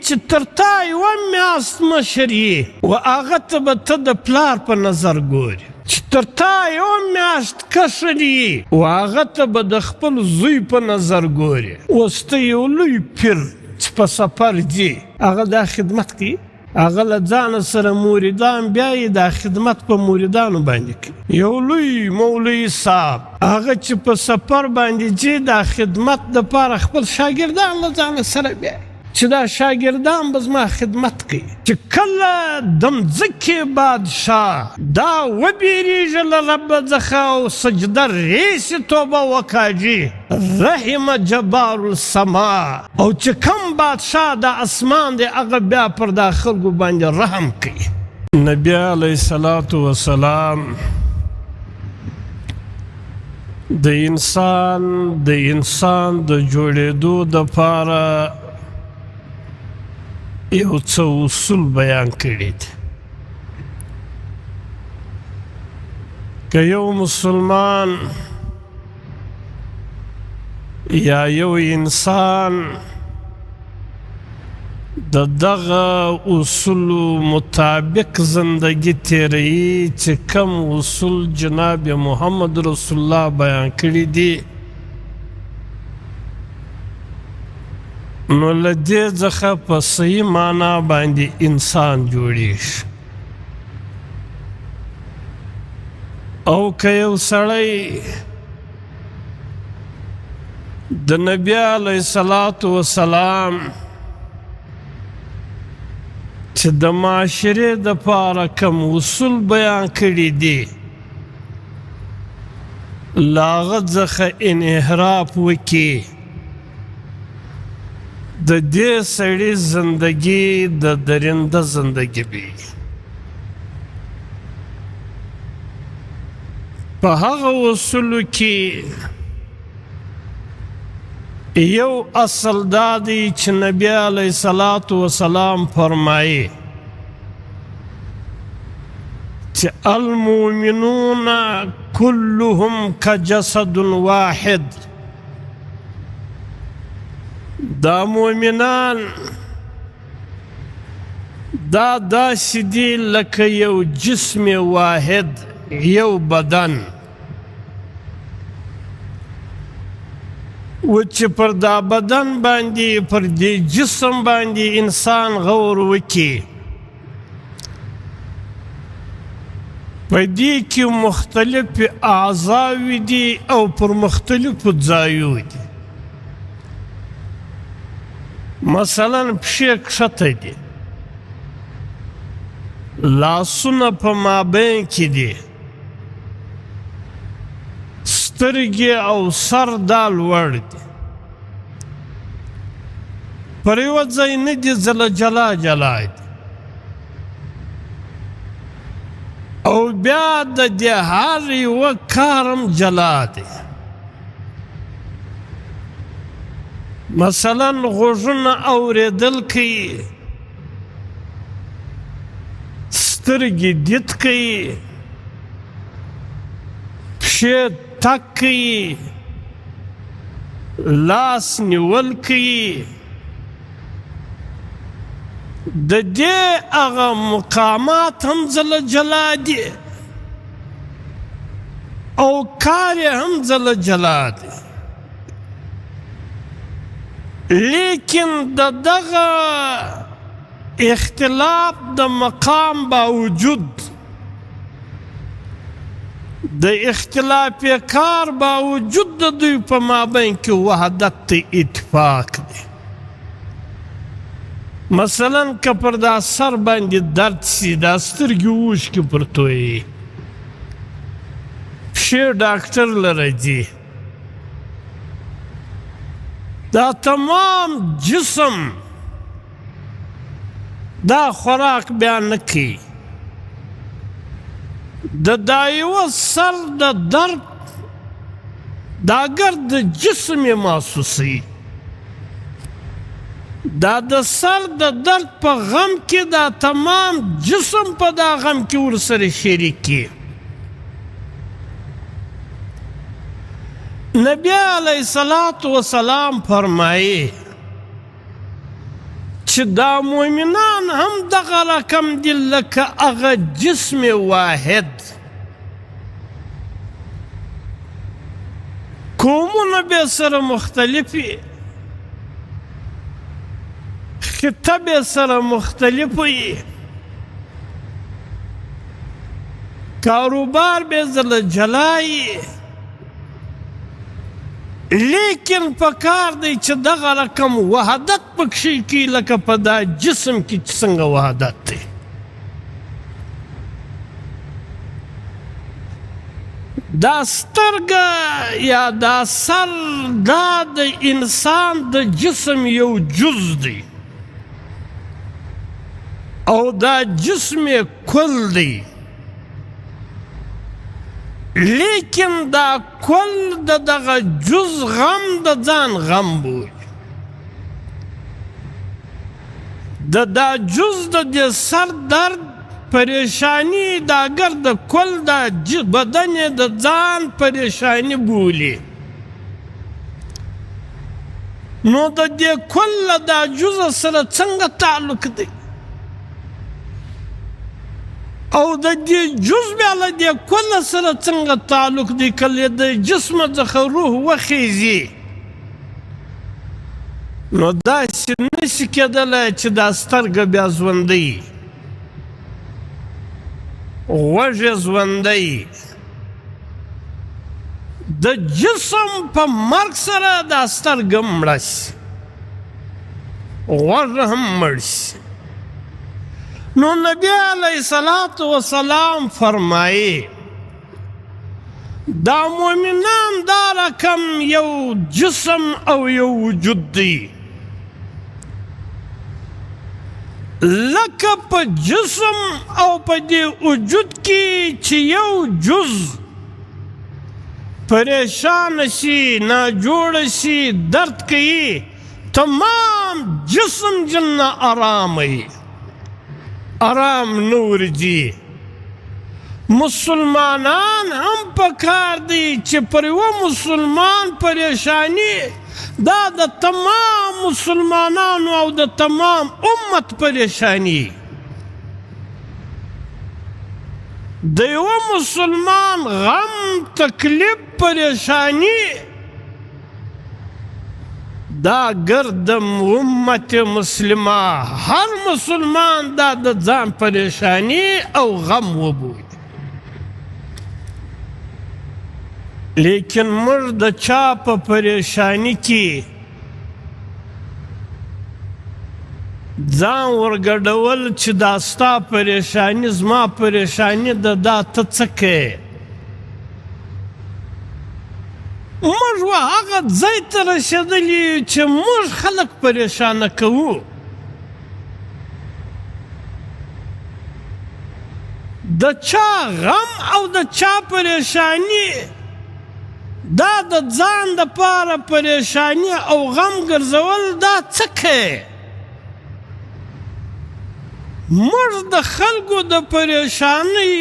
چې تر تا یوه میاشت مشر یې و هغه ته به ته د پلار په نظر ګورې، چې تر تا یوه میاشت کشر یې و هغه ته به د خپل زوی په نظر ګورې. اوس ته یو لوی پیر چې په سفر ځي هغه دا خدمت کوي، هغه له ځانه سره موریدان بیا یې دا خدمت په موریدانو باندې کوي. یو لوی مولوي صاحب هغه چې په سفر باندې ځي دا خدمت دپاره خپل شاګردان له ځانه سره بیایي چې دا شاګردان به زما خدمت کوي. چې کله د مځکې بادشاه دا وبېرېږي له ربه څخه او سجده ریسي توبه وکاږي رحم جبار السما، او چې کم بادشاه د اسمان دی هغه بیا پر دا خلکو باندې رحم کوي. نبی علیه الصلاة والسلام د انسان د جوړېدو دپاره یو څه اصول بیان کړي دي. که یو مسلمان یا یو انسان د دغه اصولو مطابق زندگی تیروي چې کم اصول جناب محمد رسول الله بیان کړي دي، نو له دې څخه په صحیح معنا باندې انسان جوړېږي. او که یو سړی د نبی علیه الصلاة والسلام چې د معاشرې دپاره کم اصول بیان کړي دي له هغه څخه انحراف وکړي، د دې سړي زندگی د درنده زندگی وي. په هغه اصولو کې یو اصل دا دی چې نبی علیه الصلاة والسلام فرمایي چې المؤمنون كلهم كجسد واحد، دا مؤمنان دا داسې دي لکه یو جسم واحد، یو بدن، و چې پر دا بدن باندې پر دې جسم باندې انسان غور وکړي په دې کې مختلف اعضاوې دي او پر مختلفو ځایو دي. مثلا پښې کښته دي، لاسونه په مابین کې دي، سترګې او سر دا لوړ دي، پر یوه ځای نه دي، ځله جلا جلا دي. او بیا د دې هر یوه کارم جلا دی. مثلا غوږونه اورېدل کوي، سترګې دید کوي، پښې تګ کوي، لاس نیول کوي. د دې هغه مقامات هم ځله جلا دي او کار یې هم ځله جلا دی. لیکن د دغه اختلاف د مقام باوجود، د اختلاف کار باوجود د دوی په مابین کې وحدت اتفاق دی. مثلا که پر دا سر باندې درد سي، دا سترګې اوښکې پر تویي، پښې ډاکټر لره ځي، دا تمام جسم دا خوراک بیا نه کوي. دا یوه سر د درد دا اگر د جسم یې محسوسوي، دا د سر د درد په غم کې دا تمام جسم په دا غم کې ورسره شریک کی. نبی علیہ الصلوۃ والسلام فرمایي چې چې دا مؤمنان هم دغه رقم دي لکه هغه جسم واحد. قومونه به سره مختلفي، خطه به سره مختلف وي، کاروبار به زله جلایي، لیکن پکار دی چې دغه رقم وحدت پکښې کی لکه په دا جسم کې چې څنګه وحدت دی. دا سترګه یا دا سر دا د انسان د جسم یو جز دی او دا جسم کل دی، لیکن دا کل د دغه جز غم د ځان غم بوي. دا جز د دې سر درد پریشانی دا اگر د کل دا بدن د ځان پریشانی بولی، نو د دې کل دا جز سره څنګه تعلق دی او د دې جز بیا له دې کل سره څنګه تعلق دی؟ کله د جسم څخه روح وخیزي نو داسې نشي کېدلی چې دا سترګه بیا ژوندی، غوږ یې ژوندی. د جسم په مرګ سره دا سترګه مړه شي، غوږ هم مړ شي. نو نبی علیہ الصلوۃ والسلام فرمایي دا مؤمنان دا رقم یو جسم او یو وجود دی، لکه په جسم او په دې وجود کې چې یو جز پریشان شي، ناجوړ شي، درد کوي، تمام جسم جنه آرام وي، آرام نور دی. مسلمانان هم پکار دی چې پر یوه مسلمان پریشانی دا د تمام مسلمانانو او د تمام امت پریشانی. د یوه مسلمان غم، تکلیف، پریشانی دا گرد امت مسلمه هر مسلمان دا د ځان پریشانی او غم وبوي. لیکن موږ د چا په پریشانی کې ځان ورګډول چې دا ستا پریشانی زما پریشانی ده، دا ته څه کوې؟ موږ هغه ځای ته رسېدلي چې موږ خلک پریشانه کوو. د چا غم او د چا پریشانی دا د ځان دپاره پریشانی او غم ګرځول دا څه کوې؟ موږ د خلکو د پریشانی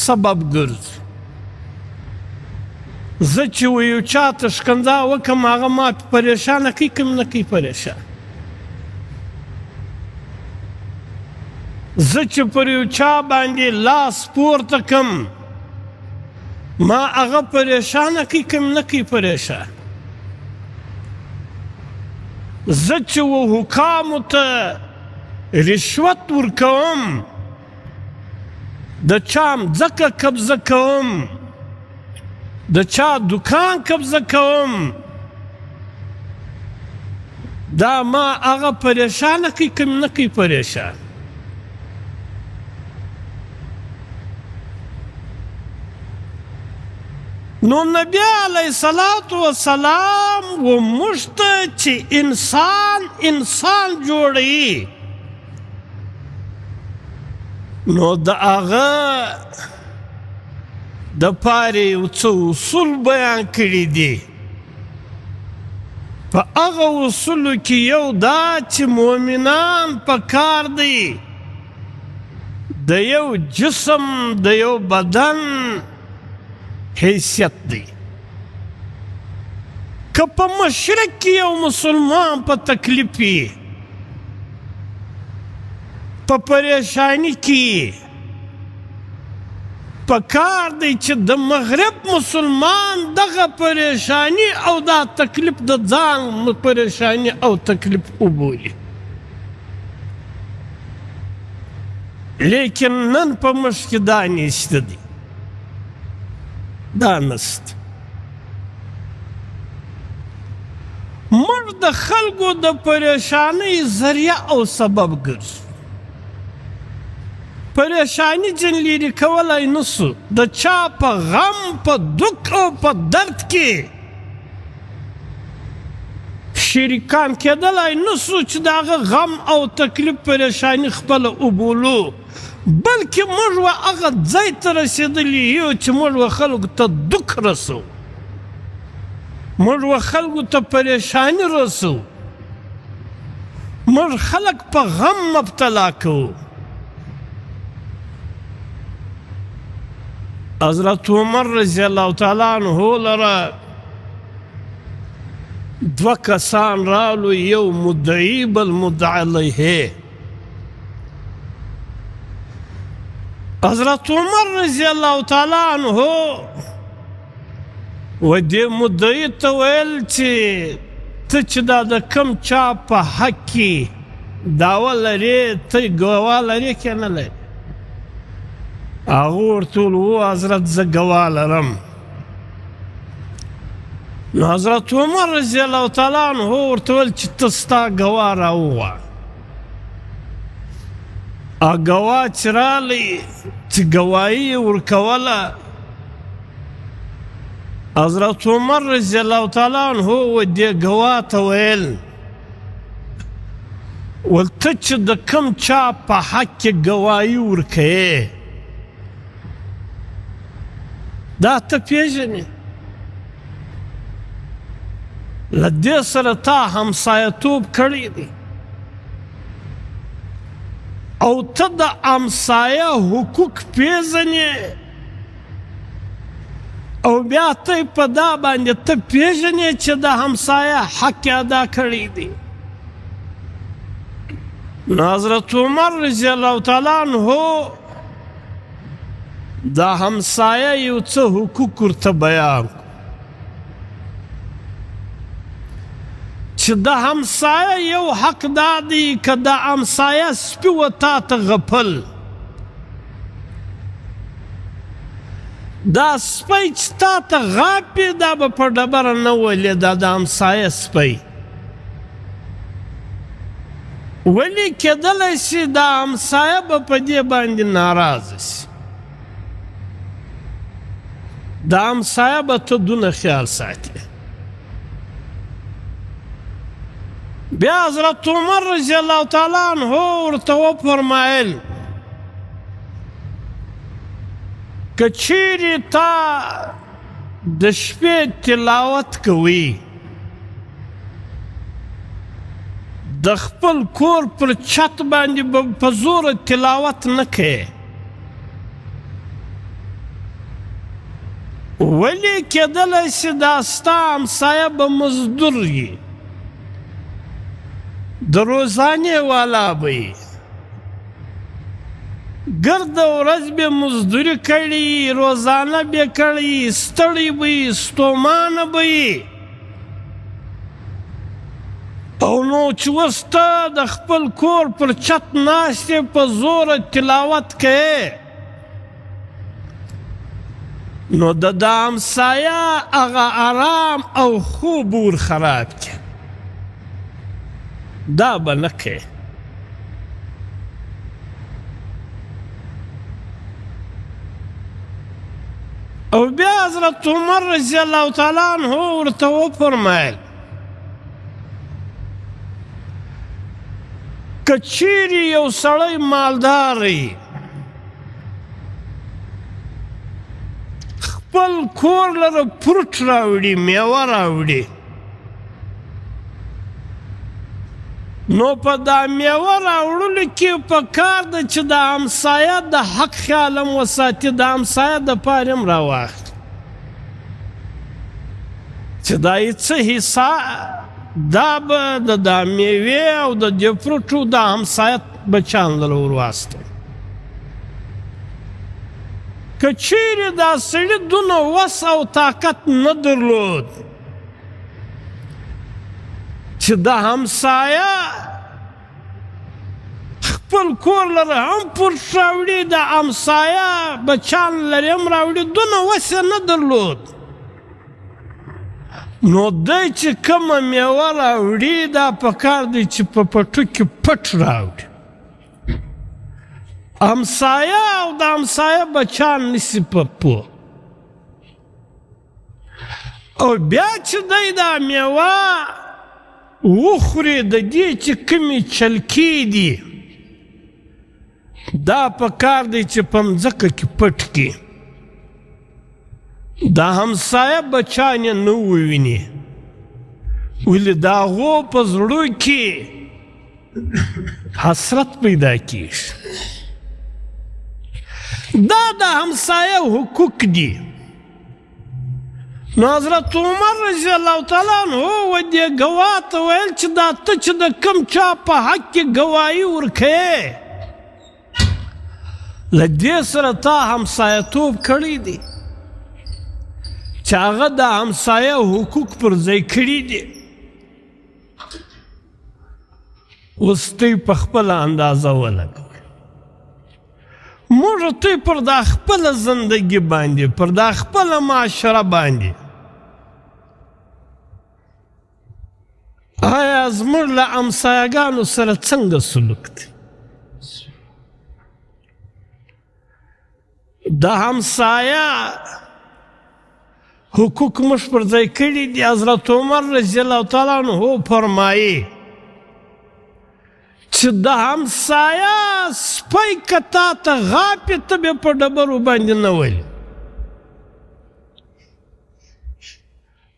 سبب ګرځو. زه چې یو چا ته ښکنځا وکړم هغه ما پریشانه کوي که نه کوي پریشان؟ زه چې پر یو چا باندې لاس پورته کړم ما هغه پریشانه کوي که نه کوي پریشان؟ زه چې حکامو ته رشوت ورکوم، د چا مځکه قبضه کوم، د چا دکان قبضه کوم، دا ما هغه پریشانه کوي که نه کوي پریشان؟ نو نبی علیہ الصلوۃ والسلام و موږ ته چې انسان جوړوي نو د هغه د پاره یو څه اصول بیان کړي دي. په هغه اصولو کې یو دا چې مؤمنان پکار دی د یو جسم د یو بدن حیثیت دی. که په مشرق کې یو مسلمان په تکلیف وي په پریشانی کې پکار دی چې د مغرب مسلمان دغه پریشانی او دا تکلیف د ځان پریشانی او تکلیف وبولي. لیکن نن په موږ کې دا نشته دی، دا نشته. موږ د خلکو د پریشانی ذریعه او سبب ګرځو. پریشانی جن لرې کولی نسو، د چا په غم په دک او په درد کې شریکان کېدلی نسو چې د هغه غم او تکلیف پریشانی خپله وبولو، بلکې موږ و هغه ځای ته رسېدلي یو چې موږ و خلکو ته دک رسو، موږ و خلکو ته پریشانی رسو، موږ خلک په غم مبتلا کوو. حضرت عمر رضی اللہ تعالی عنہ لره دوه کسان رالو، یو مدعی بل مدعی علیه. حضرت عمر رضی اللہ تعالی عنہ و دې مدعی ته ویل چې ته چې دا د کم چا په حق کې دعوه لرې، ته ګواه لرې که نه لرې؟ هغه ورته وویل هو حضرت زه ګواه لرم. نو حضرت عمر رضی الله تعالی عنه ورته ویل چې ته ستا ګواه راوغواړه. ګواه چې رالی چې ګواهي یې ورکوله، حضرت عمر رضی الله تعالی عنه و دې ګواه ته ویل ته چې د کوم چا په حق کې ګواهي ورکوې دا ته پیژنې، له دې سره تا همسایه‌توب کړی دی او ته د همسایه حقوق پیژنې، او بیا ته په دا باندې ته پیژنې چې د همسایه حق ادا کړی دی. نو حضرت عمر رضی الله تعالی عنہ دا همسایه یو څه حقوق ورته بیان کړو چې د همسایه یو حق دا دی که د همسایه سپي و تا ته غپل، دا سپی چې تا ته غاپي دا به په ډبره نه ولې، دا د همسایه سپی. ولې کېدلی شي دا همسایه به په دې باندې ناراضه شي، دا همسایه به ته دونه خیال ساتي. بیا حضرت عمر رضی الله تعالی عنہ ورته وفرمایل که چیرې تا د شپې تلاوت کوي، د خپل کور پر چت باندې به په زوره تلاوت نه کوې، ولې کېدلی شي دا ستا همسایه به مزدور وي، د روزانې والا به وي، ګرده ورځ به مزدوري کړي، روزانه به کړي، ستړی به وي، ستومانه به وي. او نو چې اوس ته د خپل کور پر چت ناست یې په زوره تلاوت کوې، نو د همسایه هغه آرام او خوب ور خراب کړي، دا به نه کوې. او بیا حضرت عمر رضی الله تعالی عنہ ورته وفرمایل که چیرې یو سړی مالدار وي، خپل کور لره فروټ راوړي، میوه راوړي، نو په دا میوه راوړلو کې پکار ده چې د همسایه د حق خیال هم وساتي، د همسایه دپاره هم راواخلي چې دا یې څه حصه دا به د میوې او د دې فروټو د همسایه بچان لره ورواستو. که چیرې دا سړي دونه وس او طاقت نه درلود چې دا همسایه خپل کور لره هم پورت راوړي، دا همسایه بچان لرې هم راوړي، دونه وس یې نه درلود. نو دی چې کومه میوه راوړي دا پکار دی چې په پټو کې پټ راوړي. همسایه او د همسایه بچان نسی په او بیا چې دی دا میوه وخوري د دې چې کومې چلکې دي دا پکار دی چې په مځکه کې پټ کړي، دا همسایه بچان یې نه وویني، ولې د هغو په زړو کې حسرت پیدا کېږي. دا د همسایه حقوق دي. نو حضرت عمر رضی الله تعالی عنہ و دې ګواه ته ویل چې دا ته چې د کوم چا په حق کې ګواهي ورکوې له دې سره تا همسایه‌توب کړی دی چې هغه د همسایه حقوق پر ځای کړي دي. اوس ته په خپله اندازه ولګوئ. موږ ته پر دا خپله زندګي باندې، پر دا خپله معاشره باندې آیا زموږ له همسایه‌ګانو سره څنګه سلوک دی؟ د همسایه حقوق موږ پر ځای کړي دي. حضرت عمر رضی الله تعالی عنہ فرمایي چې د همسایه سپی که تا ته غاپي ته بیا په ډبرو باندې نه ولي.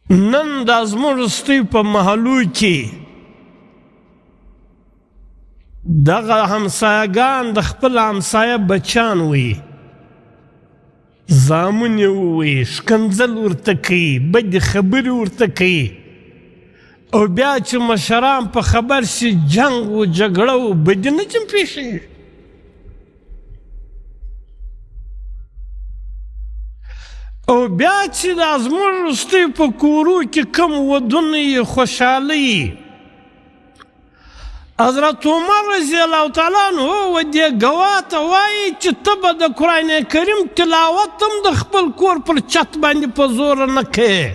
نن دا زموږ ستوی په محلو کې دغه همسایه‌ګان د خپل همسایه بچان وي، زامن یې ووایي، ښکنځل ورته کوي، بدې خبرې ورته کوي، او بیا چې مشران په خبر شي جنګ و جګړه و بدې نه چې پیښېږي. او بیا چې دا زموږ وروستیو په کورو کې کوم ودونه یې خوشحالۍ حضرت عمر رضی الله تعالی عنہ و دې ګواه ته وایي چې ته به د قرآن کریم تلاوت هم د خپل کور پر چت باندې په زوره نه کوې،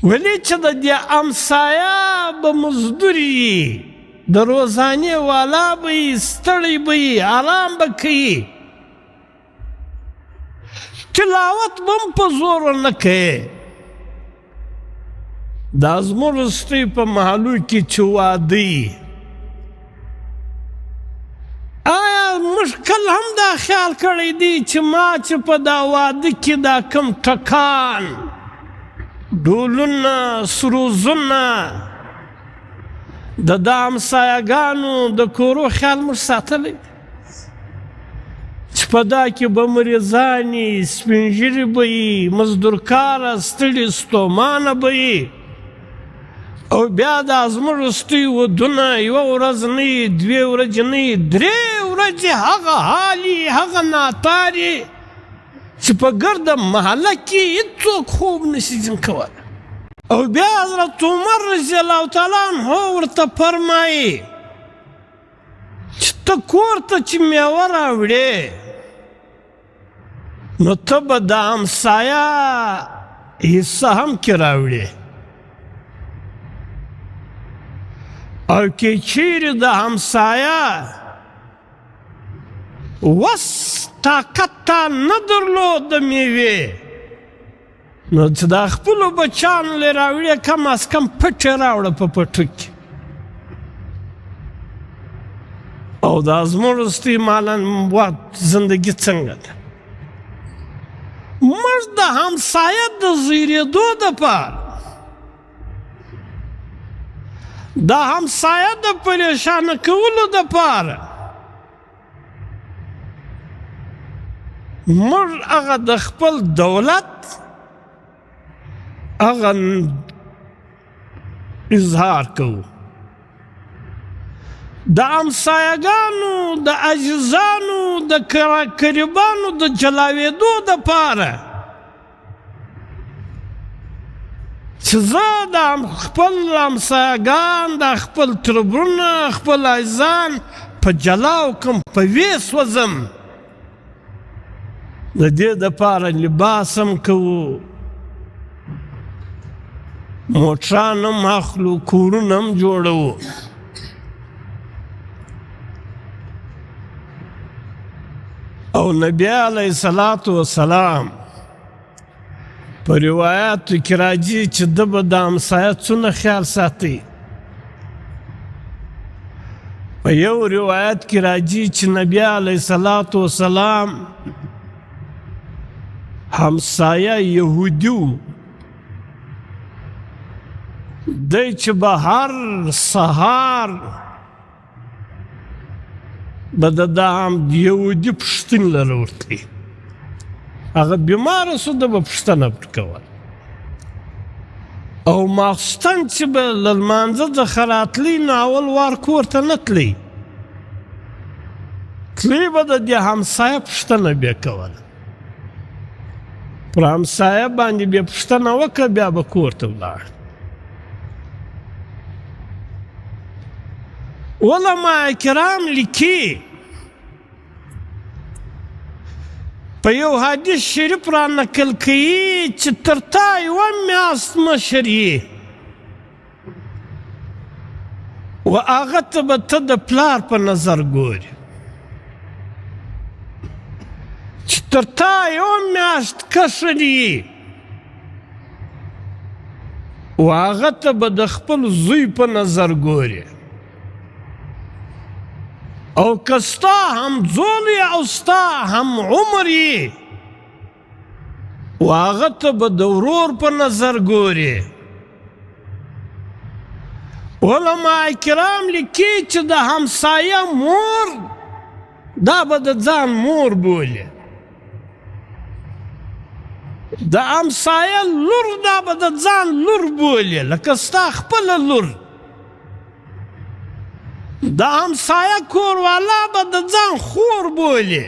ولې چې د دې همسایه به مزدور وي، د روزانې والا به وي، ستړی به وي، آرام به کوي، تلاوت به هم په زوره نه کوې. دا زموږ وروستیو په محلو کې چې واده وي، آیا موږ کله هم دا خیال کړی دی چې ما چې په دا واده کې دا کم ټکان، ډولونه، سروزونه د دا همسایه‌ګانو د کورو خیال موږ ساتلی چې په دا کې به مریضانې، سپین ږیري به وي، مزدورکاره، ستړي ستومانه به وي، او بیا دا زموږ وروستیو ودونه یوه ورځ نه وي، دوې ورځې نه وي، درې ورځې هغه حال وي، هغه ناتار وي چې په ګرده محله کې هېڅوک خوب نشي ځین کولی. او بیا حضرت عمر رضی الله تعالی عنہ ورته فرمایي چې ته کور ته چې میوه راوړې نو ته به د همسایه حصه هم کې راوړې، او که چیرې د همسایه وس طاقت تا نه درلود د میوې نو چې دا خپلو بچانو لې راوړې کم از کم پټ یې راوړه په پټو کې. او دا زموږ وروستۍ مالا زندګي څنګه ده؟ موږ د همسایه د زیرېدو دپاره، د همسایه د پریشانه کولو دپاره موږ هغه د خپل دولت هغه اظهار کوو. د همسایګانو د عزیزانو د قریبانو د جلاوېدو دپاره چې زه د خپل همسایګان د خپل تربرونه خپل عزیزان په جلا وکړم په ویې سوځم د دې دپاره لباس هم کوو موټران هم اخلو کورونه هم جوړوو او نبی علیه الصلاة والسلام په روایاتو کې راځي چې ده به د همسایه څونه خیال ساتي په یو روایت کې راځي چې نبی علیه الصلاة والسلام همسایه یهودي و دی چې به هر سهار به د یهودي پوښتنې لره ورتلي هغه بیماره سو ده به پوښتنه پر کوله او ماخوستن چې به له لمانځه څخه راتلی نو اول وار کور ته نه تلی تلی به د دې همسایه پوښتنه بیا کوله پر همسایه باندې بیا پوښتنه وکړه بیا به کور ته ولاړ علما کرام لیکي په یو حدیث شریف را نقل کوي چې تر تا یوه میاشت مشر یې و هغه ته به ته د پلار په نظر ګورې چې تر تا یوه میاشت کشر یې و هغه ته به د خپل زوی په نظر ګورې او که ستا هم زول یې او ستا هم عمر یې و هغه ته به د ورور په نظر ګورې علما کرام لیکي چې د همسایه مور دا به د ځان مور بولي د همسایه لور دا به د ځان لور بولي لکه ستا خپله لور د همسایه کوروالا به د ځان خور بولي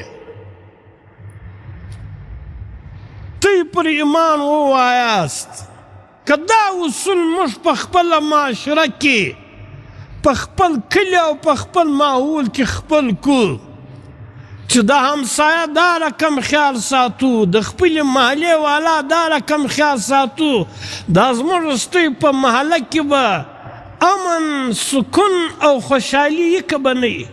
تی پر ایمان ووایاست که دا اصول موږ په خپله معاشره کې په خپل کلي او په خپل ماحول کې خپل کړو چې د همسایه دا رقم خیال ساتو د خپلې محلې والا دا رقم خیال ساتو دا زموږ ستوی په محله کې به امن سکون او خوشحالي یې که به نه وي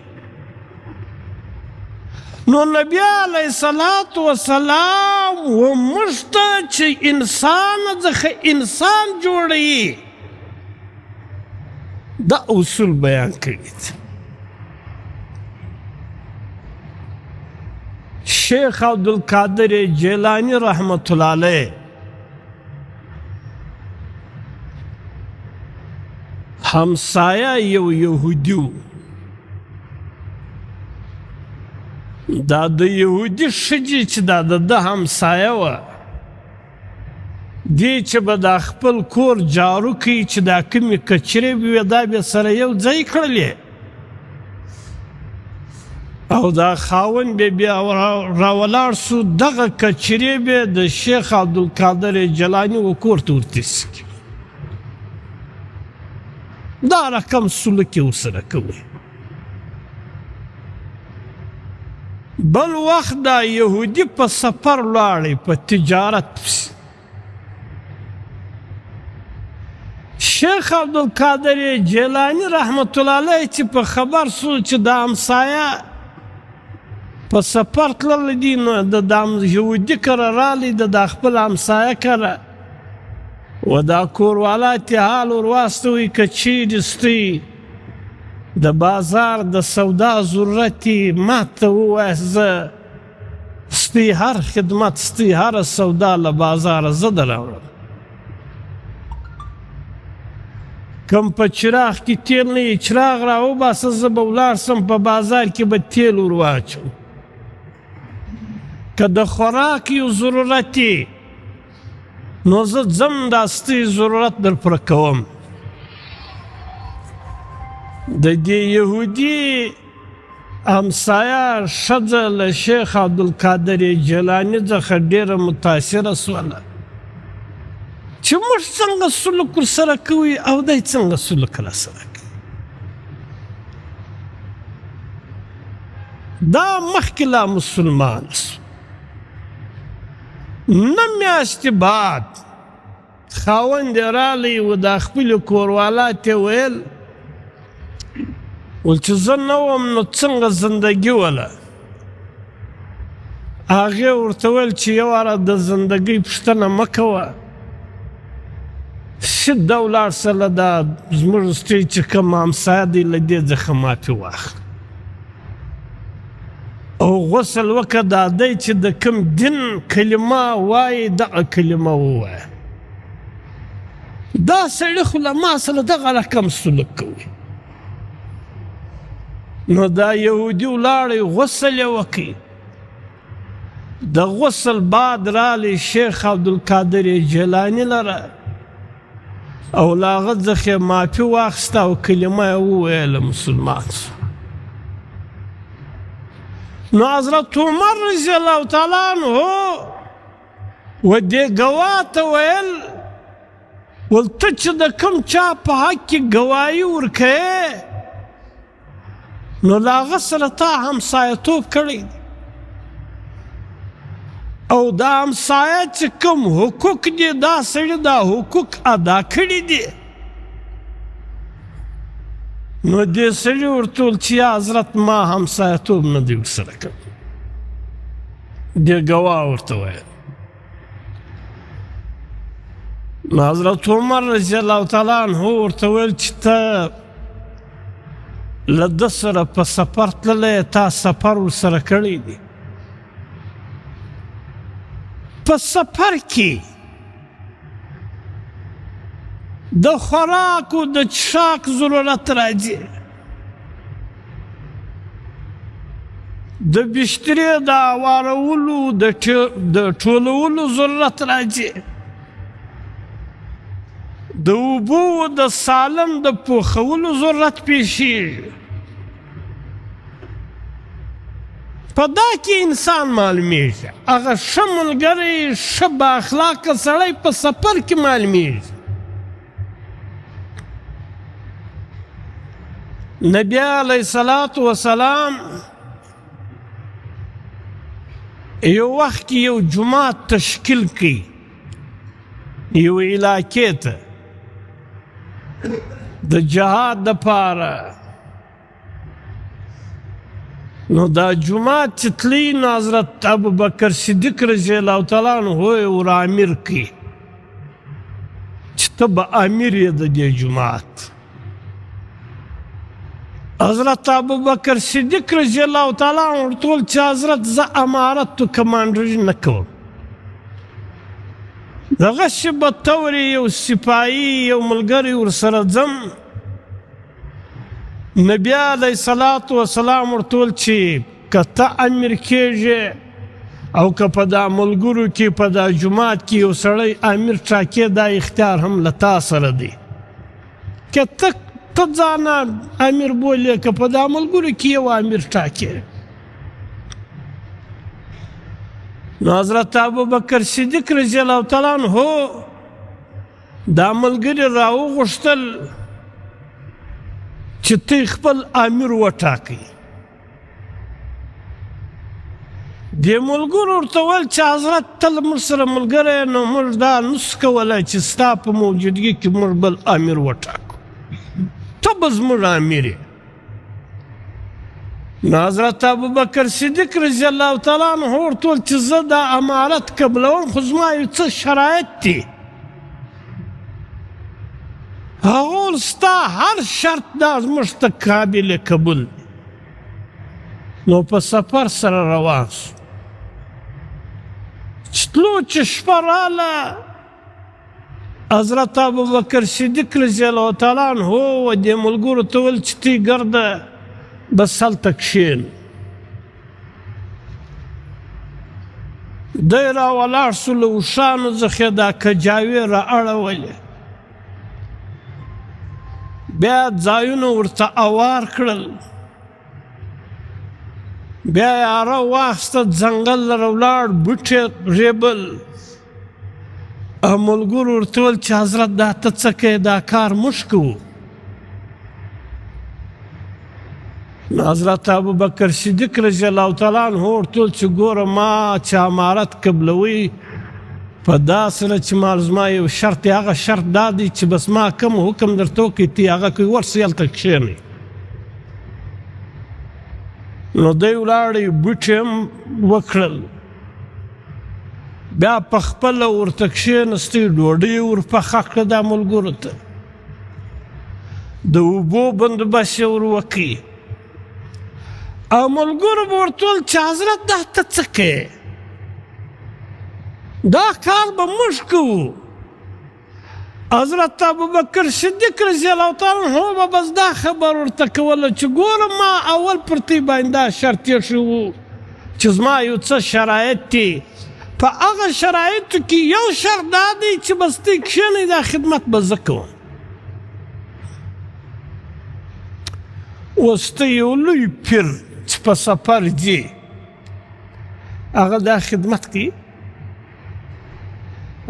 نو نبی علیه الصلاة والسلام وموږ ته چې انسان څخه انسان جوړوي دا اصول بیان کړي دي شیخ عبدالقادر جیلانی رحمت الله علیه همسایه یو یهودي و دا د یهودي ښځې چې دا د ده همسایه وه دې چې به دا خپل کور جارو کوي چې دا کومې کچرې به وي دا به سره یو ځای کړلې او دا خاوند به بیا راولاړ سو دغه کچرې به د شیخ عبدالقادر جیلاني و کور ته ورتیسي دا رقم سلوک یې ورسره کوي بل وخت دا یهودي په سفر لاړی په تجارت پسې شیخ عبدالقادر جیلانی رحمت الله علیه چې په خبر سو چې دا همسایه په سفر تللی دي نو د یهودي کره رالی د خپل همسایه کره و دا کوروالا تی حال ورواستوی که چیرې ستی د بازار د سودا ضرورتي ما ته ووایه زه ستی هر خدمت ستی هر سودا له بازاره زه در راوړم کم په چراغ کې تیل نه یې چراغ راوباسه زه به ولاړ سم په بازار کې به تیل ور واچوم که د خوراک یو ضرورت یې نو زه ځم دا ستی ضرورت در پوره کوم د دې یهودي همسایه ښځه له شیخ عبدالقادر جیلاني څخه ډېره متاثره سوله چې موږ څنګه سلوک ورسره کوي او دی څنګه سلوک راسره کوي. دا مخکې لا مسلمان سو، نه میاشتې بعد خاوند یې رالی و دا خپلې کوروالا ته ویل چې زه نه وم نو څنګه زندګي وله. هغې ورته ویل چې یو واره د زندګۍ پوښتنه مه کوه، سیده ولاړ شه له دا زموږ ستوی چې کوم همسایه دی له دې څخه معافي واخله او غسل وکړه. دا دی چې د کوم دین کلمه وایي دغه کلمه ووایه. دا سړي خو له ما سره دغه رقم سلوک کوي. نو دا یهودي ولاړی غسل یې وکړي. د غسل بعد رالی شیخ عبدالقادر جیلاني لره او له هغه څخه یې معافي واخیسته او کلمه یې وویله، مسلمان شو. نو حضرت عمر رضی الله تعالی عنه و دې ګواه ته ویل ته چې د کوم چا په حق کې ګواهي ورکوې نو له هغه سره تا همسایه‌توب کړی او دا همسایه چې کوم حقوق دي دا سړي دا حقوق ادا کړي دي. نو دې سړي ورته ویل چې یا حضرت ما همسایه‌توب نه دی ورسره کړی. دې ګواه ورته ویل. نو حضرت عمر رضی الله تعالی عنه ورته ویل چې ته له ده سره په سفر تللی تا سفر ورسره کړی دی. په سفر کې د خوراک او د څښاک ضرورت راځي، د بسترې د هوارولو د ټولولو ضرورت راځي، د اوبو د سالم د پوښولو ضرورت پیښیږي. په دا کې انسان معلومیږي هغه ښه ملګری ښه بااخلاقه سړی په سفر کې معلومیږي. نبی علیه الصلاة وسلام یو وخت کې یو جماعت تشکیل کړي یو علاقې ته د جهاد دپاره. نو دا جماعت چې تلي نو حضرت ابوبکر صدیق رضی الله تعالی عنه یې ور امیر کړي چې ته به امیر یې د دې جماعت. حضرت ابوبکر صدیق رضی الله تعالی عنه ورته ویل چې حضرت زه امارت و کمانډري نه کوم، دغسې به تورې یو سپایي یو ملګری ورسره ځم. نبی علیه الصلاة وسلام ورته ویل چې که ته امیر کېږې او که په دا ملګرو کې په دا جماعت کې یو سړی امیر ټاکې دا اختیار هم له تا سره دی. که ته ځانه امیر بولې که په دا ملګرو کې یو امیر ټاکې. نو حضرت ابوبکر صدیق رضی الله تعالی عنه دا ملګري راوغوښتل چې ته خپل امیر وټاکئ. دې ملګرو ورته ویل چې حضرت ته له موږ سره ملګری یې نو موږ دا نسو کولی چې ستا په موجودګي کې موږ بل امیر وټاکو، ته به زموږ امیر یې. نو حضرت ابوبکر صدیق رضی الله تعالی عنه ورته ویل چې زه دا امارت قبلوم خو زما یو څه شرایط دي. هغه ویل ستا هر شرط دا زموږ ته قابل قبول دی. نو په سفر سره روان سو. چې تلو چې شپه راله حضرت ابوبکر صدیق رضی الله تعالی عنه و دې ملګرو ته ویل چې تی ګرده بس هلته کښېنه. دی راولاړ سو له اوښانو څخه دا کجاوې را اړولې. بیا ځایونه ورته اوار کړل، بیا یې اره واخیسته ځنګل لره ولاړ، بوټي ریبل. او ملګرو ورته ویل چې حضرت دا ته څه کوې، دا کار موږ کوو. نو حضرت ابوبکر صدیق رضی الله تعالی عنه ورته ویل چې ګوره ما چې امارت قبلوي په دا سره چې مال زما یو شرط دی، هغه شرط دا دی چې بس ما کوم حکم درته وکړي ته هغه کوي، ورسې هلته کښېنئ. نو دی ولاړی، بوټي هم وکړل، بیا په خپله ورته کښېنستی، ډوډۍ ورپخه کړه دا ملګرو ته، د اوبو بندوبست یې ور وکړي. او ملګرو به ورته ویل چې حضرت دا ته څه کوې، دا کار به موږ کوو. حضرت ابوبکر صدیق رضی الله تعالی عنه به بس دا خبر ورته کوله چې ګوره ما اول پر تی باندې دا شرط ایښی و چې زما یو څه شرایط دي، په هغه شرایطو کې یو شرط دا دی چې بس تی کښېنئ، دا خدمت به زه کوم. اوس ته یو لوی پیر چې په سفر ځي، هغه دا خدمت کوي،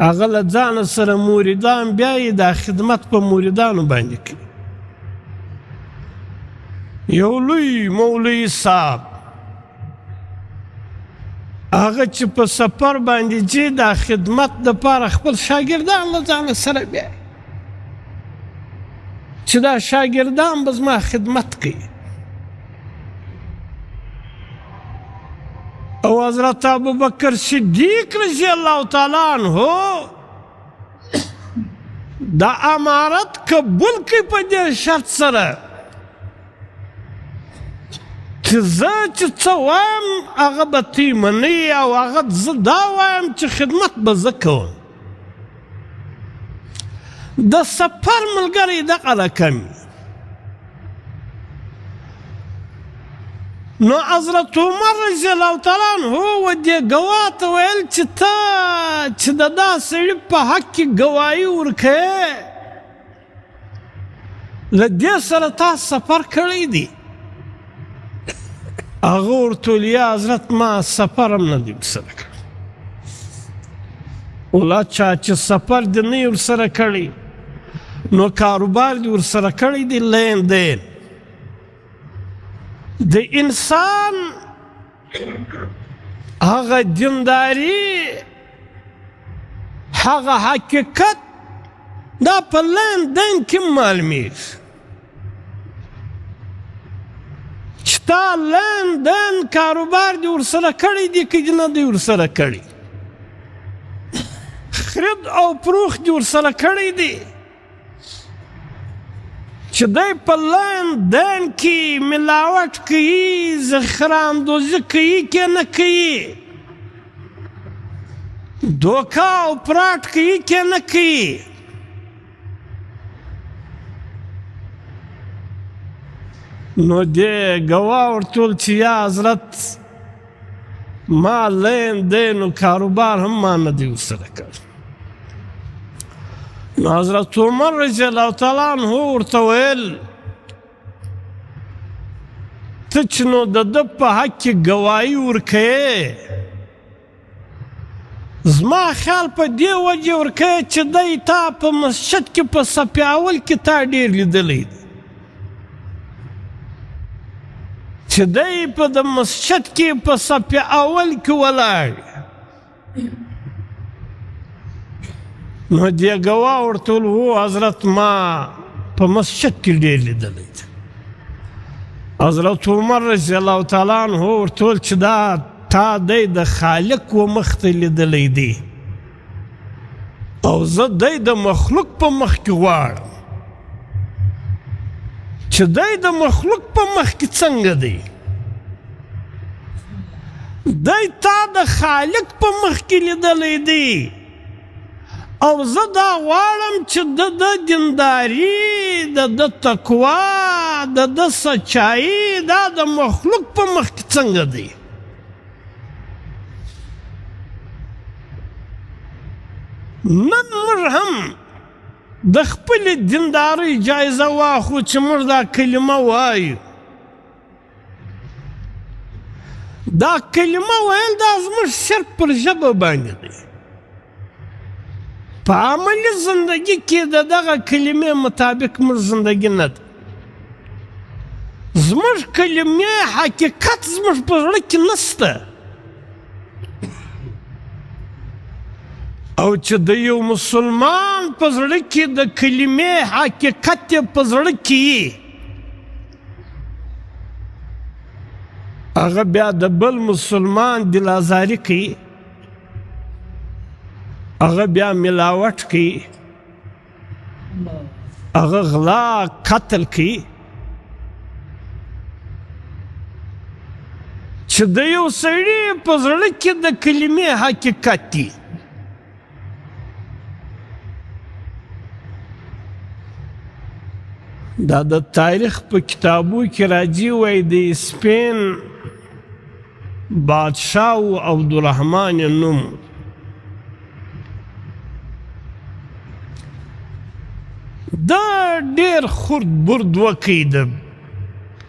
هغه له ځانه سره موریدان، بیا یې دا خدمت په موریدانو باندې کوي. یو لوی مولوي صاحب هغه چې په سفر باندې ځي، دا خدمت دپاره خپل شاګردان له ځانه سره بیایي چې دا شاګردان به زما خدمت کوي. او حضرت ابوبکر صدیق رضی الله تعالی عنه دا امارت قبول کوي په دې شرط سره چې زه چې څه وایم هغه به تی منې، او هغه زه دا وایم چې خدمت به زه کوم. د سفر ملګری دغه رقم. نو حضرت عمر رضی الله تعالی عنه و دې ګواه ته ویل چې ته چې د دا سړي په حق کې ګواهي ورکوې، له دې سره تا سفر کړی دی. هغه ورته ویل یا حضرت ما سفر هم نه دی ورسره کړی. ولا چا چې سفر دې نه یې ورسره کړی، نو کاروبار دې ورسره کړی دی، لین دین. د انسان هغه دینداري، هغه حقیقت دا په لین دین کې معلومیږي چې تا لین دین کاروبار دې ورسره کړی دی که نه دی ورسره کړی، خرید او فروخت دې ورسره کړی دی، چې دی په لین دین کې ملاوټ کوي، ذخیراندوزي کوي که نه کوي، دوکه او پراټ کوي که نه کوي. نو دې ګواه ورته ویل چې یا حضرت ما لین دین و کاروبار هم ما نه دی ورسره کړی. نو حضرت عمر رضی الله تعالی عنه ورته ویل ته چې نو د ده په حق کې ګواهي ورکوې، زما خیال په دې وجې ورکوې چې دی تا په مسجد کې په صف اول کې تا ډېر لیدلی دی، چې دی په د مسجد کې په صف اول کې ولاړ. نو دې ګواه ورته ویل هو حضرت ما په مسجد کې ډېر لیدلی دی. حضرت عمر رضی الله تعالی عنه ورته ویل چې دا تا دی د خالق و مخ ته لیدلی دی، او زه دی د مخلوق په مخ کې غواړم چې دی د مخلوق په مخ کې څنګه دی، دی تا د خالق په مخ کې لیدلی دی، او زه دا غواړم چې د دینداري، د تقوا، د سچایي دا د مخلوق په مخ کې څنګه دی. نن موږ هم د خپلې دیندارۍ جایزه واخلو چې موږ دا کلمه وایو. دا کلمه ویل دا زموږ صرف پر ژبه باندې دی، په عملي زندګي کې د دغه کلمې مطابق موږ زندګي نه ده. زموږ کلمې حقیقت زموږ په زړه کې نشته، او چې د یو مسلمان په زړه کې د کلمې حقیقت یې په زړه کې وي، هغه بیا د بل مسلمان دل ازاري کوي، هغه بیا ملاوټ کوي، هغه غلا قتل کوي. چې د یو سړي په زړه کې د کلمې حقیقت دی، دا د تاریخ په کتابو کې راځي، وایي د سپین بادشاه و عبدالرحمن نوم. دا ډېر خرد برد وکړي، د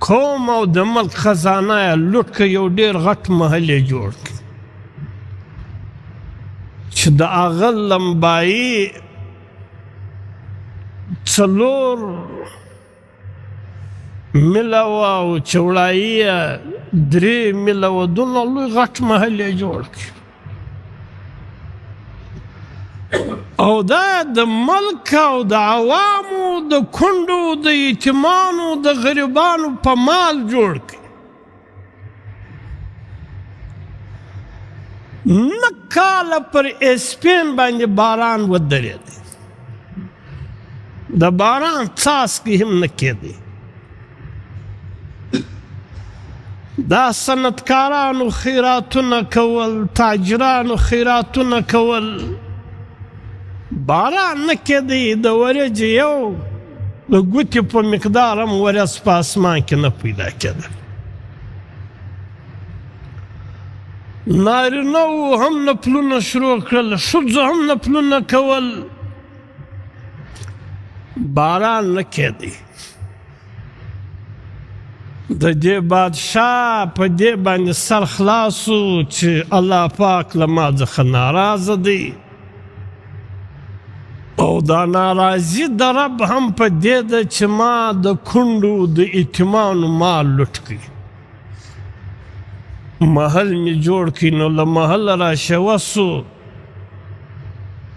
قوم او د ملک خزانه یې لوټ کړي، یو ډېر غټ محل یې جوړ کړي چې د هغه لمبایي 4 میله وه او چوړایي یې 3 میله وه، دومره لوی غټ محل یې جوړ کړي. او دا د ملک او د عوامو د کونډو د یتیمانو د غریبانو په مال جوړ کړي. نه کاله پر اسپین باندې باران ودرېدی، د باران څاڅکي هم نه کېدی. دا صنعتکارانو خیراتونه کول، تاجرانو خیراتونه کول، باران نه کېدی. د ورېځې یو د ګوتې په مقدار هم ورځ په اسمان کې نه پیدا کېده. نارینهو هم نفلونه شروع کړل، ښځو هم نفلونه کول، باران نه کېدی. د دې بادشاه په دې باندې سر خلاص و چې الله پاک له ما څخه ناراضه دی، او دا ناراضي د رب هم په دې ده چې ما د کونډو د یتیمانو مال لوټ کړي. محل مې جوړ کړي، نو له محله راشه سو،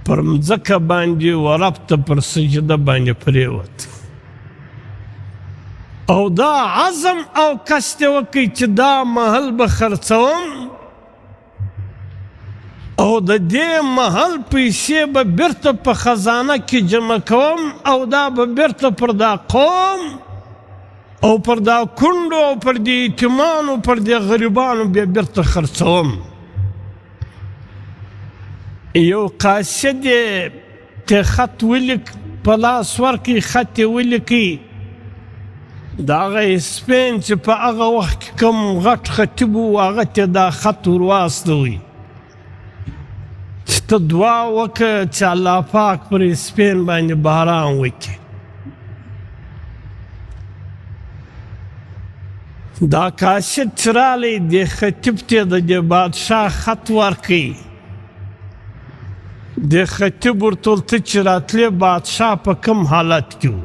پر مځکه باندې ورب ته پر سجده باندې پرېوت، او دا عزم او قصد یې وکړي چې دا محل به خرڅوم، او د دې محل پیسې به بیرته په خزانه کې جمع کوم، او دا به بیرته پر دا قوم او پر دا کونډو او پر دې یتیمانو پر دې غریبانو بیا بیرته خرڅوم. یو قاصد یې ته خط ولیک، په لاس ورکړي، خط یې ولیکي، د هغه سپین چې په هغه وخت کې کوم غټ خطیب و، هغه ته دا خط ور واستوي چې ته دعا وکړه چې الله پاک پر سپین باندې باران وکړي. دا قاصد چې رالی، دې خطیب ته د دې بادشاه خط ورکوي. دې خطیب ورته ویل ته چې راتلې بادشاه په کوم حالت کې و؟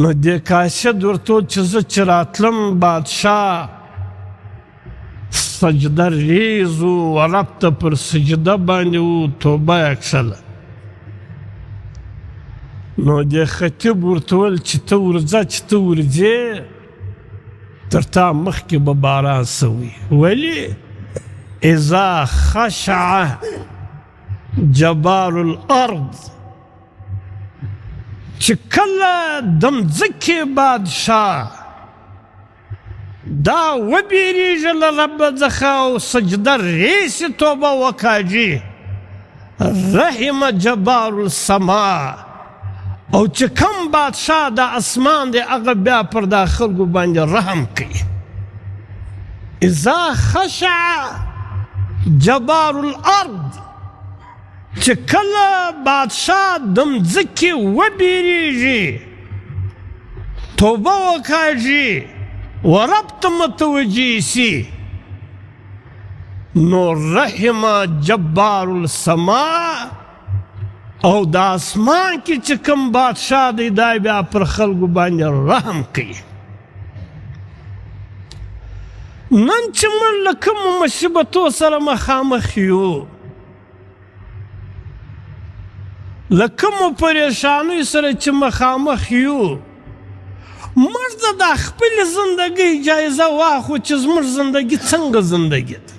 نو دې قاصد ورته ویل چې زه چې راتلم بادشاه سجده ریز و، رب ته پر سجده باندې و، توبه یې کښله. نو دې خطیب ورته ویل چې ته ورځه، چې ته ورځې تر تا مخکې به باران سوی. ولې؟ اذا خشع جبار الارض، چې کله د مځکې بادشاه دا وبېرېږي له رب څخه او سجده ریسي، توبه وکاږي، رحم جبار السما، او چې کوم بادشاه د اسمان دی هغه بیا پر دا خلکو باندې رحم کوي. اذا خشع جبار الارض، چې کله بادشاه د مځکې وبېرېږي توبه وکاږي ورب ته متوجه سي نو رحم جبار السما او د اسمان کې چې کوم بادشاه دی دا بیا پر خلکو باندې رحم کوي نن چې موږ له کومو مصیبتو سره مخامخ یو له کومو پریشانیو سره چې مخامخ یو موږ د خپلې زندګۍ جایزه واخلو چې زموږ زندګي څنګه زندګي ده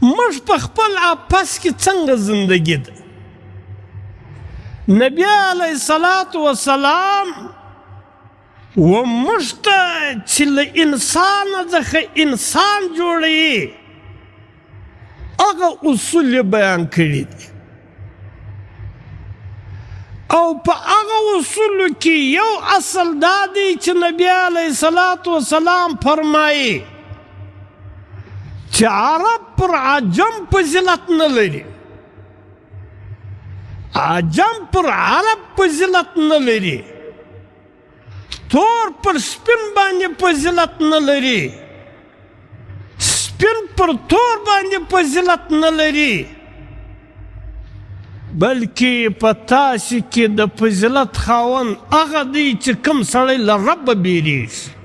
موږ په خپل اپس کې څنګه زندګي ده نبی علیه الصلاة والسلام وموږ ته چې له انسانه څخه انسان جوړوي هغه اصول یې بیان کړي دي او په هغه اصولو کې یو اصل دا دی چې نبی علیه الصلاة والسلام فرمایي چې عرب پر عجم فضیلت نه لري عجم پر عرب فضیلت نه لري تور پر سپین باندې فضیلت نه لري سپین پر تور باندې فضیلت نه لري بلکې په تاسې کې د فضیلت خاوند هغه دی چې کوم سړی له ربه بیریږي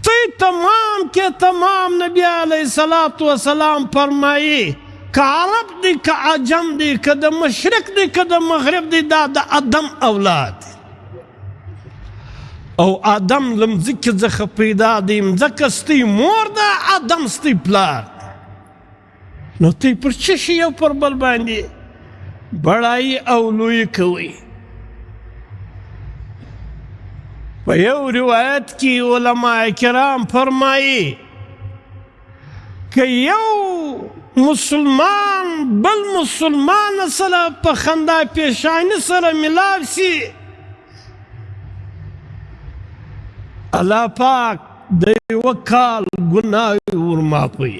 تی تمام کې تمام نبی علیه الصلاة والسلام فرمایي که عرب دی که عجم دی که د مشرق دی که د مغرب دی دا د آدم اولاد او آدم له مځکې څخه پیدا دی مځکه ستی مور ده آدم ستی پلار نو تی پر څه شي یو پر بل باندې بړایي او لویي کوئ په یو روایت کې علما کرام فرمایي که یو مسلمان بل مسلمان سره په خندا پیشانی سره ملاو سي الله پاک د یوه کال ګناه ورماپوي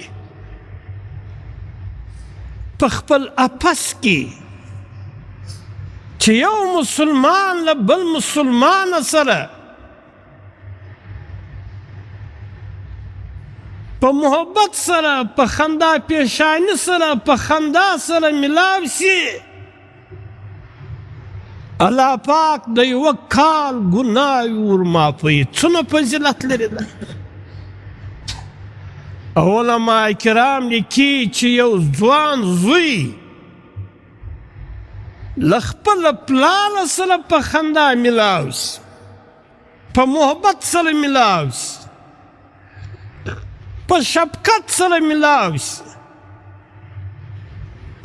په خپل اپس کې چې یو مسلمان له بل مسلمان سره په محبت سره په خندا پیشانی سره په خندا سره ملاو سي الله پاک د یوه کال ګناه ورماپوي څومره فضیلت لري ده علما کرام لیکي چې یو ځوان زوی له خپله پلاره سره په خندا ملاو سي په محبت سره ملاو سي په شفقت سره ملاو سي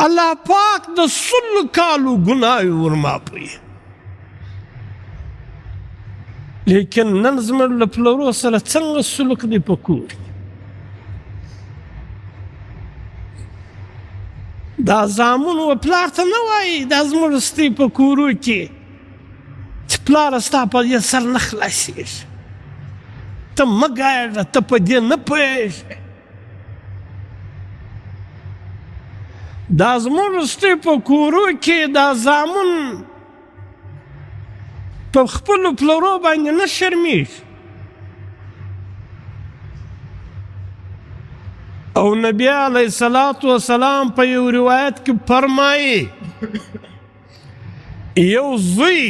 الله پاک د سلو کالو ګناه ورماپوي لیکن نن زموږ له پلرو سره څنګه سلوک دی په کور دا زامن و پلار ته نه وایي دا زموږ ستی په کورو کې چې پلاره ستا په دې سر نه خلاصېږي ته مه ګاډه ته په دې نه پوهېږې دا زموږ ستی په کورو کې دا زامن په خپلو پلرو باندې نه شرمېږي او نبی علیه الصلاة والسلام په یو روایت کې فرمایي یو زوی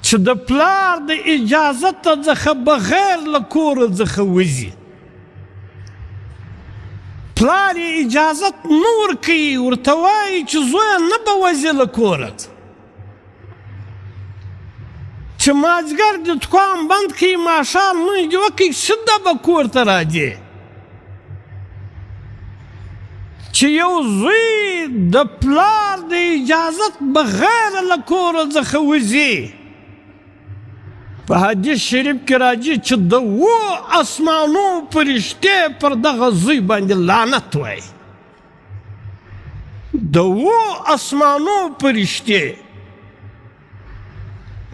چې د پلار د اجازت څخه بغیر له کوره څخه وځي پلار یې اجازت نه ورکوي ورته وایي چې زویه نه به وځې له کوره چې مازدیګر د دوکان بند کړي ماښام لمونځ دې وکړي سیده به کور ته راځې چې یو زوی د پلار د اجازت بغیر له کوره څخه وځي په حدیث شریف کې راځي چې د اوو اسمانو فرشتې پر دغه زوی باندې لعنت وایي د اوو اسمانو فرشتې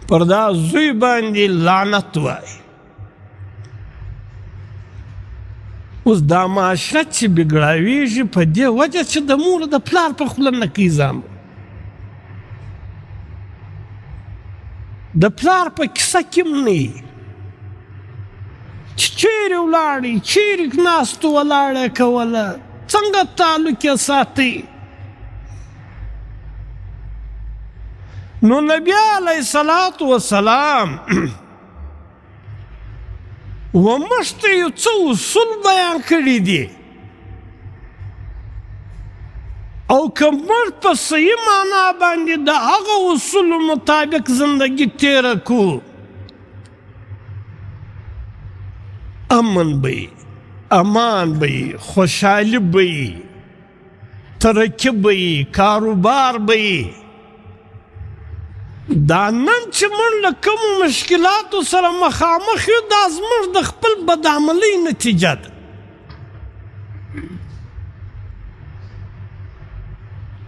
پر دا زوی باندې لعنت وایي اوس دا معاشره چې بګړاویږي په دې وجه چې د مور د پلار په خوله نه کوي ځان د پلار په کیسه کې هم نه وي چې چیرې ولاړې چیرې ناستو ولاړه کوله څنګه تعلق یې ساتي نو نبی علیه الصلاة والسلام وموږ ته یو څه اصول بیان کړي دي او که موږ په صحیح معنا باندې د هغه اصولو مطابق زندگی تیره کړو امن به وي امان به وي خوشحالي به وي ترقي به وي کاروبار به وي دا نن چې موږ له کومو مشکلاتو سره مخامخ یو دا زموږ د خپل بدعملۍ نتیجه ده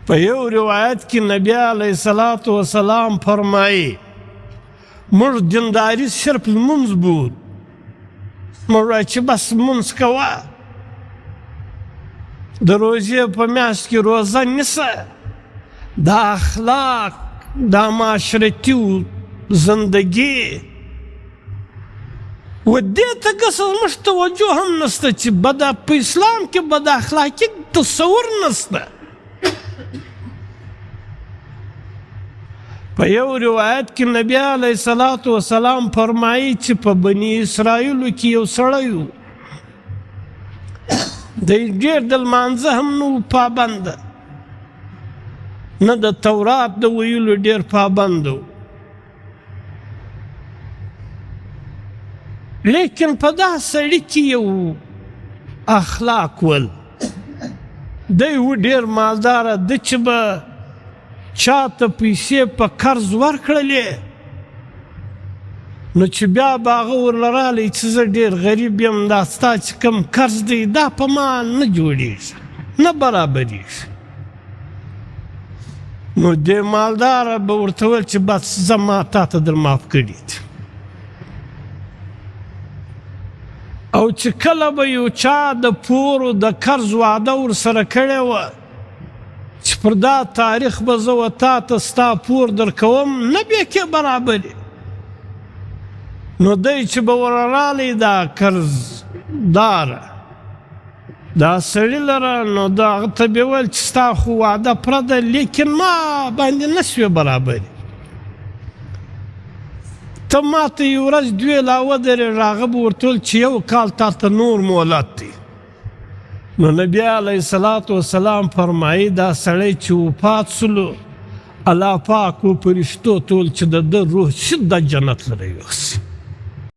په یو روایت کې نبی علیه الصلاة والسلام فرمایي موږ دینداري صرف لمونځ بود موږ وایو چې بس لمونځ کوه د روژې په میاشت کې روزه نیسه دا اخلاق دا معاشرتي زندگی و دې ته ګسه زموږ توجه هم نشته چې په اسلام کې بد اخلاقي تصور نشته په یو روایت کې نبی علیه الصلاة والسلام فرمایي چې په بني اسرائیلو کې یو سړی و دی ډېر د لمانځه هم نه و پابنده نه د تورات د ویلو ډېر پابند و لیکن په دا سړي کې یو اخلاق ول دی و ډېر مالداره ده چې به چاته پیسې په قرض ورکړلې نو چې بیا به هغه ورله رالی چې زه ډېر غریب یم دا ستا چې کوم قرض دی دا په ما نه جوړېږي نه برابرېږي نو دې مالداره به ورته ویل چې بس زه ما تا ته در معاف کړي دي او چې کله به یو چا د پورو د قرض وعده ورسره کړې وه چې پر دا تاریخ به زه و تا ته ستا پور در کوم نه بیې برابرې نو دی چې به ور رالی دا قرض داره دا سړي لره نو د هغه ته به ویل چې ستا خو وعده پوره ده لیکن ما باندې نه سوې برابرې ته ما ته یو ورځ دوې لا ودرېږه هغه به ورته ویل چې یو کال تا ته نور مهلت دی نو نبی علیه الصلاة والسلام فرمایي دا سړی چې وفات سلو الله پاک و فرشتو ته ویل چې د ده روح سیده جنت لره یوسي